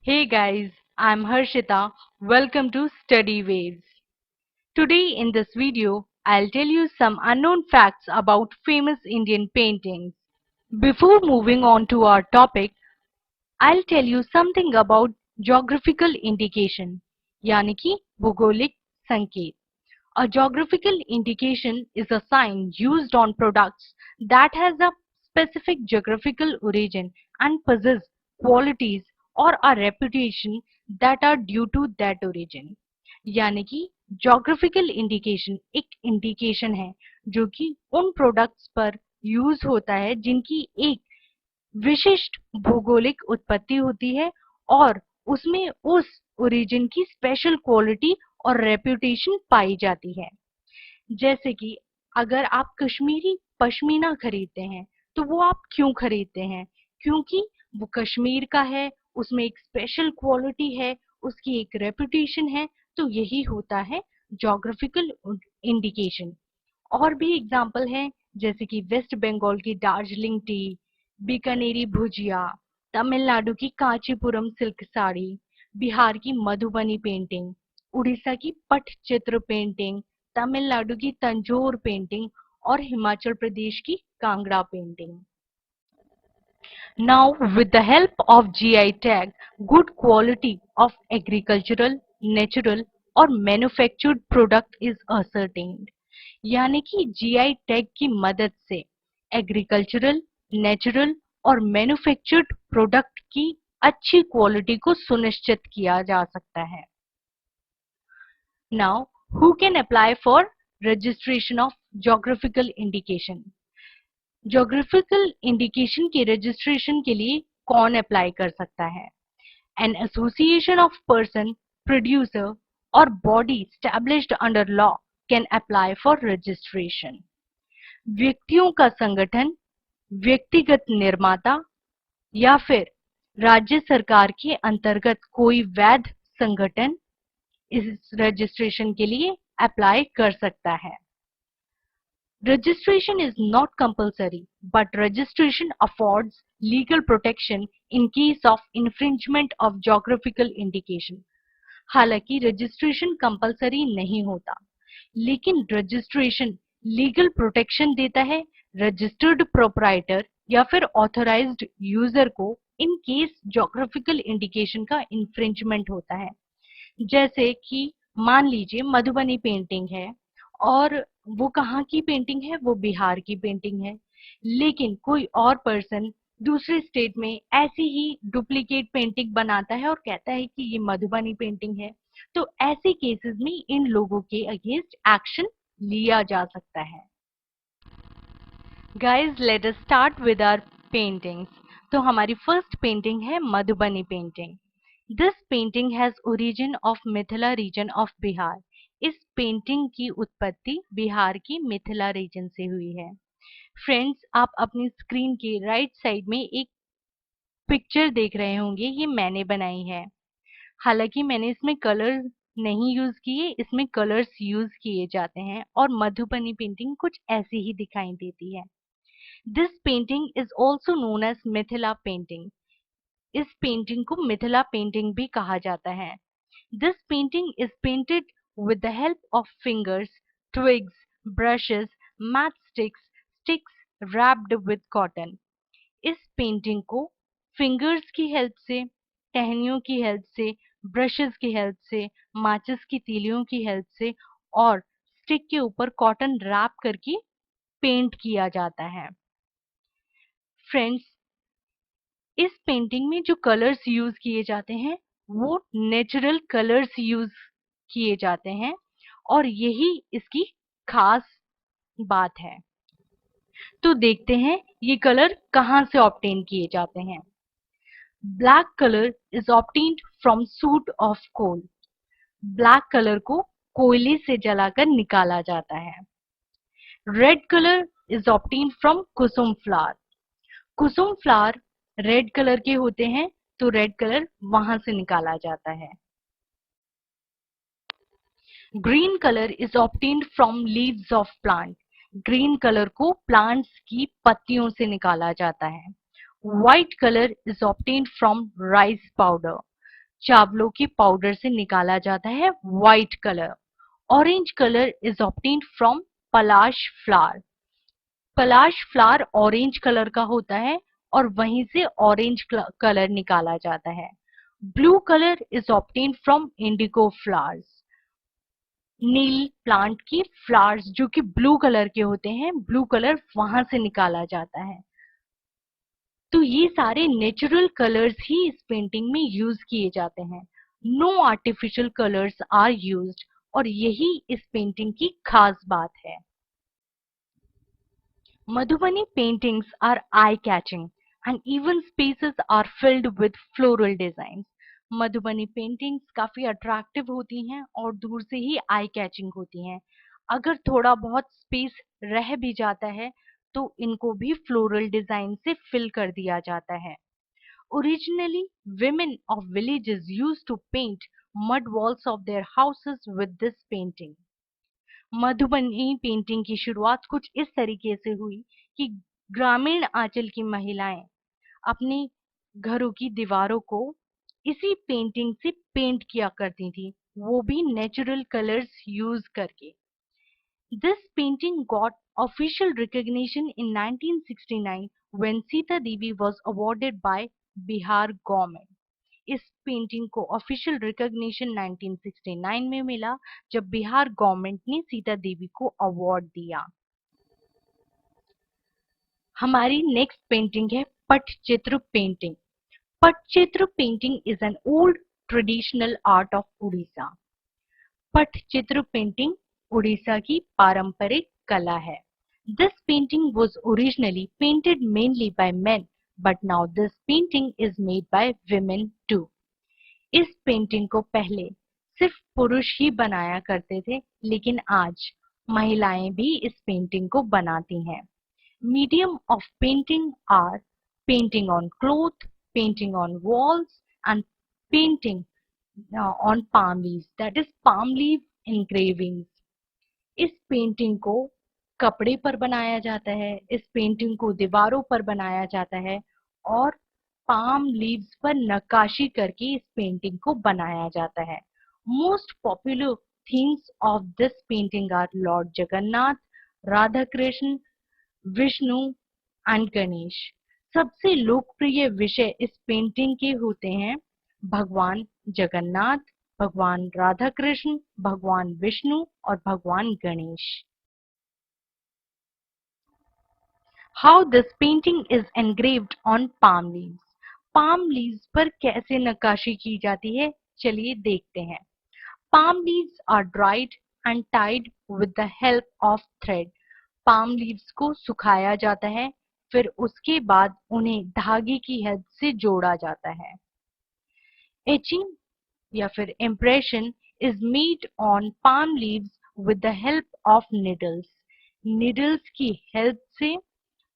Hey guys, I'm Harshita. Welcome to Study Waves. Today in this video, I'll tell you some unknown facts about famous Indian paintings. Before moving on to our topic, I'll tell you something about geographical indication, यानी कि भूगोलिक संकेत. A geographical indication is a sign used on products that has a specific geographical origin and possess qualities or a reputation that are due to that origin. यानी कि geographical indication एक indication है जो कि उन products पर use होता है जिनकी एक विशिष्ट भौगोलिक उत्पत्ति होती है और उसमें उस ओरिजिन की स्पेशल क्वालिटी और रेप्यूटेशन पाई जाती है. जैसे कि अगर आप कश्मीरी पश्मीना खरीदते हैं तो वो आप क्यों खरीदते हैं? क्योंकि वो कश्मीर का है, उसमें एक स्पेशल क्वालिटी है, उसकी एक रेप्यूटेशन है. तो यही होता है ज्योग्राफिकल इंडिकेशन. और भी एग्जाम्पल हैं जैसे कि वेस्ट बंगाल की दार्जिलिंग टी, बीकानेरी भुजिया, तमिलनाडु की कांचीपुरम सिल्क साड़ी, बिहार की मधुबनी पेंटिंग, उड़ीसा की पटचित्र पेंटिंग, तमिलनाडु की तंजौर पेंटिंग और हिमाचल प्रदेश की Kangra painting. Now, with the help of GI tag, good quality of agricultural, natural और manufactured product is ascertained. यानी कि GI टैग की मदद से एग्रीकल्चरल, नेचुरल और मैन्युफैक्चर्ड प्रोडक्ट की अच्छी क्वालिटी को सुनिश्चित किया जा सकता है. Now, who can apply for registration of geographical indication? Geographical indication के रजिस्ट्रेशन के लिए कौन अप्लाई कर सकता है? An association of person, producer और body established under law can apply for registration. व्यक्तियों का संगठन, व्यक्तिगत निर्माता या फिर राज्य सरकार के अंतर्गत कोई वैध संगठन इस रजिस्ट्रेशन के लिए अप्लाई कर सकता है. Registration is not compulsory, but registration affords legal protection in case of infringement of geographical indication. हालांकि रजिस्ट्रेशन कंपलसरी नहीं होता, लेकिन रजिस्ट्रेशन लीगल प्रोटेक्शन देता है रजिस्टर्ड प्रोप्राइटर या फिर ऑथराइज्ड यूजर को इन केस ज्योग्राफिकल इंडिकेशन का इन्फ्रिंजमेंट होता है. जैसे कि मान लीजिए मधुबनी पेंटिंग है और वो कहाँ की पेंटिंग है? वो बिहार की पेंटिंग है, लेकिन कोई और पर्सन दूसरे स्टेट में ऐसी ही डुप्लीकेट पेंटिंग बनाता है और कहता है कि ये मधुबनी पेंटिंग है. तो ऐसे केसेस में इन लोगों के अगेंस्ट एक्शन लिया जा सकता है. Guys, let us start with our paintings. तो हमारी फर्स्ट पेंटिंग है Madhubani painting. This painting has origin of Mithila region of Bihar. इस पेंटिंग की उत्पत्ति बिहार की मिथिला रीजन से हुई है. फ्रेंड्स, आप अपनी स्क्रीन के राइट साइड में एक पिक्चर देख रहे होंगे, ये मैंने बनाई है. हालांकि मैंने इसमें कलर नहीं यूज किए, इसमें कलर्स यूज किए जाते हैं और मधुबनी पेंटिंग कुछ ऐसी ही दिखाई देती है. This painting is also known as Mithila painting. इस पेंटिंग को मिथिला पेंटिंग भी कहा जाता है. This painting is painted with the help of fingers, twigs, brushes, matchsticks, sticks wrapped with cotton. इस पेंटिंग को फिंगर्स की हेल्प से, टहनियों की हेल्प से, ब्रशेस की हेल्प से, माचिस की तीलियों की हेल्प से और स्टिक के ऊपर कॉटन रैप करके पेंट किया जाता है. फ्रेंड्स, इस पेंटिंग में जो कलर्स यूज किए जाते हैं वो नेचुरल कलर्स यूज किए जाते हैं और यही इसकी खास बात है. तो देखते हैं ये कलर कहाँ से ऑब्टेन किए जाते हैं. Black colour is obtained from soot of coal. Black colour को कोयले से जलाकर निकाला जाता है. Red colour is obtained from kusum flower. कुसुम फ्लावर रेड कलर के होते हैं, तो रेड कलर वहां से निकाला जाता है. Green colour is obtained from leaves of plant. Green colour को प्लांट्स की पत्तियों से निकाला जाता है. White colour is obtained from rice powder. चावलों के पाउडर से निकाला जाता है white colour. Orange colour is obtained from Palash flower. Palash flower orange colour का होता है और वहीं से ऑरेंज कलर निकाला जाता है। Blue colour is obtained from indigo flowers. नील प्लांट की फ्लावर्स जो कि ब्लू कलर के होते हैं, ब्लू कलर वहां से निकाला जाता है। तो ये सारे नेचुरल कलर्स ही इस पेंटिंग में यूज किए जाते हैं। No artificial colours are used और यही इस पेंटिंग की खास बात है। Madhubani paintings are eye-catching and even spaces are filled with floral designs. Madhubani paintings काफी अट्रैक्टिव होती हैं और दूर से ही आई कैचिंग होती हैं। अगर थोड़ा बहुत स्पेस रह भी जाता है तो इनको भी फ्लोरल डिजाइन से फिल कर दिया जाता है। Originally, women of villages used to paint mud walls of their houses with this painting. Madhubani painting की शुरुआत कुछ इस तरीके से हुई कि ग्रामीण आंचल की महिलाएं अपने घरों की दीवारों को इसी पेंटिंग से पेंट किया करती थी, वो भी नेचुरल कलर्स यूज करके। This painting got official recognition in 1969 when Sita Devi was awarded by Bihar government. इस पेंटिंग को ऑफिशियल रिकॉग्निशन 1969 में मिला जब बिहार गवर्नमेंट ने सीता देवी को अवार्ड दिया। हमारी नेक्स्ट पेंटिंग है Pattachitra painting. Pattachitra painting is an old traditional art of Orissa. Pattachitra painting Orissa की पारंपरिक कला है। This painting was originally painted mainly by men, but now this painting is made by women too. इस पेंटिंग को पहले सिर्फ पुरुष ही बनाया करते थे, लेकिन आज महिलाएं भी इस पेंटिंग को बनाती हैं। Medium of painting are painting on cloth, painting on walls and painting on palm leaves, that is palm leaf engravings. इस पेंटिंग को कपड़े पर बनाया जाता है, इस पेंटिंग को दीवारों पर बनाया जाता है और पाम लीव्स पर नक्काशी करके इस पेंटिंग को बनाया जाता है। Most popular themes of this painting are lord Jagannath, Radha Krishna, Vishnu and Ganesh. सबसे लोकप्रिय विषय इस पेंटिंग के होते हैं भगवान जगन्नाथ, भगवान राधा कृष्ण, भगवान विष्णु और भगवान Ganesh. How this painting is engraved on palm leaves. palm leaves पर कैसे नक्काशी की जाती है, चलिए देखते हैं। Palm leaves are dried and tied with the help of thread. palm leaves को सुखाया जाता है, फिर उसके बाद उन्हें धागे की हेल्प से जोड़ा जाता है। Etching या फिर impression is made on palm leaves with the help of needles. Needles की हेल्प से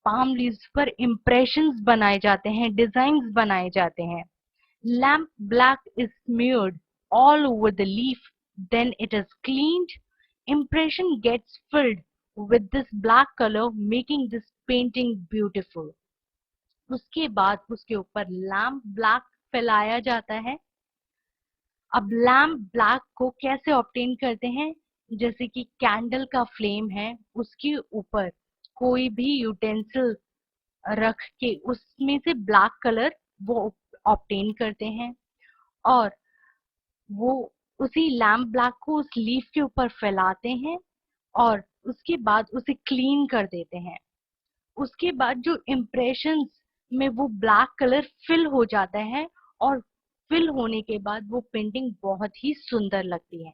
palm leaves पर impressions बनाए जाते हैं, डिजाइन्स बनाए जाते हैं। Lamp black is smeared all over the leaf, then it is cleaned. Impression gets filled with this black color, making this painting beautiful. उसके बाद उसके ऊपर लैम्प ब्लैक फैलाया जाता है। अब लैम्प ब्लैक को कैसे ऑब्टेन करते हैं, जैसे कि कैंडल का फ्लेम है, उसके ऊपर कोई भी यूटेंसिल रख के उसमें से ब्लैक कलर वो ऑब्टेन करते हैं और वो उसी लैम्प ब्लैक को उस लीफ के ऊपर फैलाते हैं और उसके बाद उसे क्लीन कर देते हैं। उसके बाद जो इम्प्रेशंस में वो ब्लैक कलर फिल हो जाता है और फिल होने के बाद वो पेंटिंग बहुत ही सुंदर लगती है।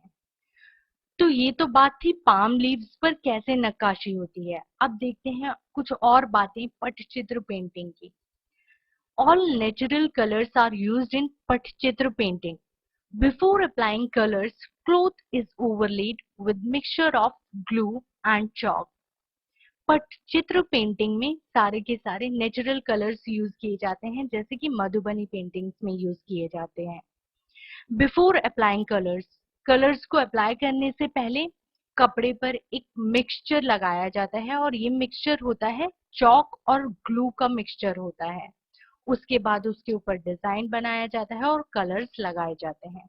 तो ये तो बात थी पाम लीव्स पर कैसे नक्काशी होती है। अब देखते हैं कुछ और बातें पटचित्र पेंटिंग की। All natural colors are used in Pattachitra painting. Before applying colors, cloth is overlaid with mixture of glue and chalk. Pattachitra painting में सारे के सारे नेचुरल कलर्स यूज किए जाते हैं, जैसे कि मधुबनी पेंटिंग्स में यूज किए जाते हैं। बिफोर अप्लाइंग कलर्स, कलर्स को अप्लाई करने से पहले कपड़े पर एक मिक्सचर लगाया जाता है और ये मिक्सचर होता है चॉक और ग्लू का मिक्सचर होता है। उसके बाद उसके ऊपर डिजाइन बनाया जाता है और कलर्स लगाए जाते हैं।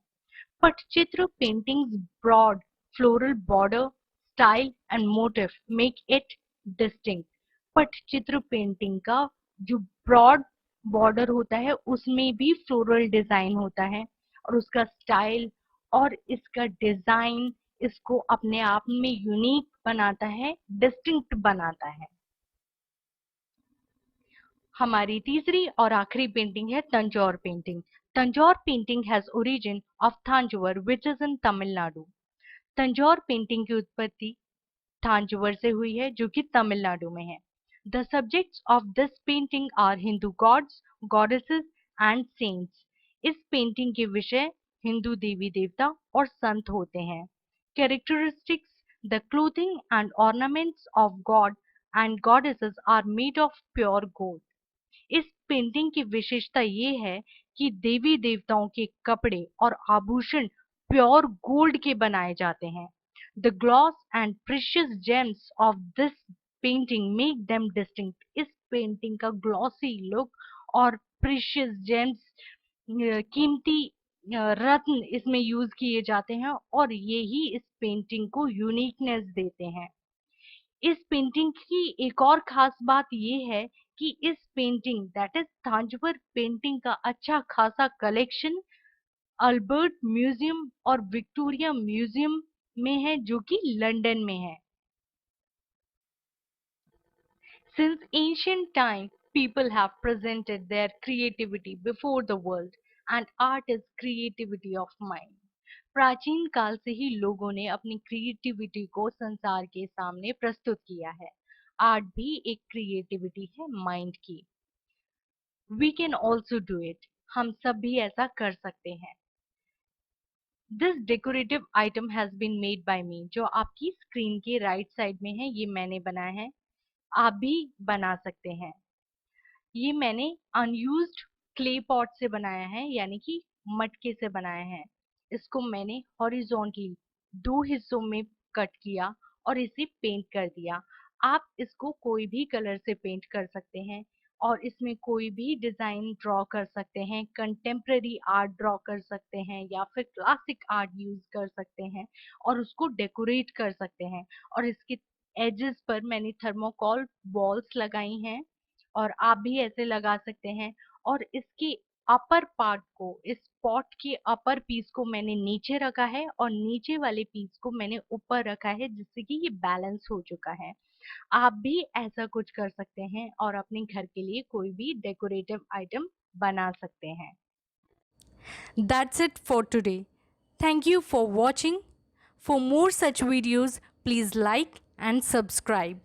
Pattachitra paintings broad floral border style and motif make it distinct. Pattachitra painting का जो ब्रॉड बॉर्डर होता है उसमें भी फ्लोरल डिजाइन होता है और उसका स्टाइल और इसका डिजाइन इसको अपने आप में यूनिक बनाता है, डिस्टिंक्ट बनाता है। हमारी तीसरी और आखिरी पेंटिंग है Tanjore painting. Tanjore painting has origin of Thanjavur which is in Tamil Nadu. Tanjore painting की उत्पत्ति थांजौर से हुई है जो कि तमिलनाडु में है। The subjects of this painting are Hindu gods, goddesses and saints. इस पेंटिंग के विषय हिंदू देवी देवता और संत होते हैं। Characteristics, the clothing and ornaments of god and goddesses are made of pure gold. इस पेंटिंग की विशेषता ये है कि देवी देवताओं के कपड़े और आभूषण प्योर गोल्ड के बनाए जाते हैं। The gloss and precious James of this painting make them distinct. इस पेंटिंग का ग्लॉसी लुक और प्रीशियस जेम्स कीमती रत्न इसमें यूज किए जाते हैं और ये ही इस पेंटिंग को यूनिकनेस देते हैं। इस पेंटिंग की एक और खास बात ये है कि इस पेंटिंग दैट इज थांजौर पेंटिंग का अच्छा खासा कलेक्शन अल्बर्ट म्यूजियम और विक्टोरिया म्यूजियम में है जो कि लंदन में है। Since ancient time, people have presented their creativity before the world, and art is creativity of mind. प्राचीन काल से ही लोगों ने अपनी क्रिएटिविटी को संसार के सामने प्रस्तुत किया है। आर्ट भी एक क्रिएटिविटी है माइंड की। We can also do it. हम सब भी ऐसा कर सकते हैं। This decorative item has been made by me. जो आपकी स्क्रीन के राइट साइड में है ये मैंने बनाया है, आप भी बना सकते हैं। ये मैंने अनयूज्ड क्ले पॉट से बनाया है यानी कि मटके से बनाया है। इसको मैंने हॉरिजॉन्टली 2 हिस्सों में कट किया और इसे पेंट कर दिया। आप इसको कोई भी कलर से पेंट कर सकते हैं और इसमें कोई भी डिजाइन ड्रॉ कर सकते हैं, कंटेम्प्रेरी आर्ट ड्रॉ कर सकते हैं या फिर क्लासिक आर्ट यूज कर सकते हैं और उसको डेकोरेट कर सकते हैं। और इसके एजेस पर मैंने थर्मोकॉल बॉल्स लगाई हैं और आप भी ऐसे लगा सकते हैं। और इसके अपर पार्ट को, इस पॉट के अपर पीस को मैंने नीचे रखा है और नीचे वाले पीस को मैंने ऊपर रखा है जिससे कि ये बैलेंस हो चुका है। आप भी ऐसा कुछ कर सकते हैं और अपने घर के लिए कोई भी डेकोरेटिव आइटम बना सकते हैं। That's it for today. Thank you for watching. For more such videos, please like and subscribe.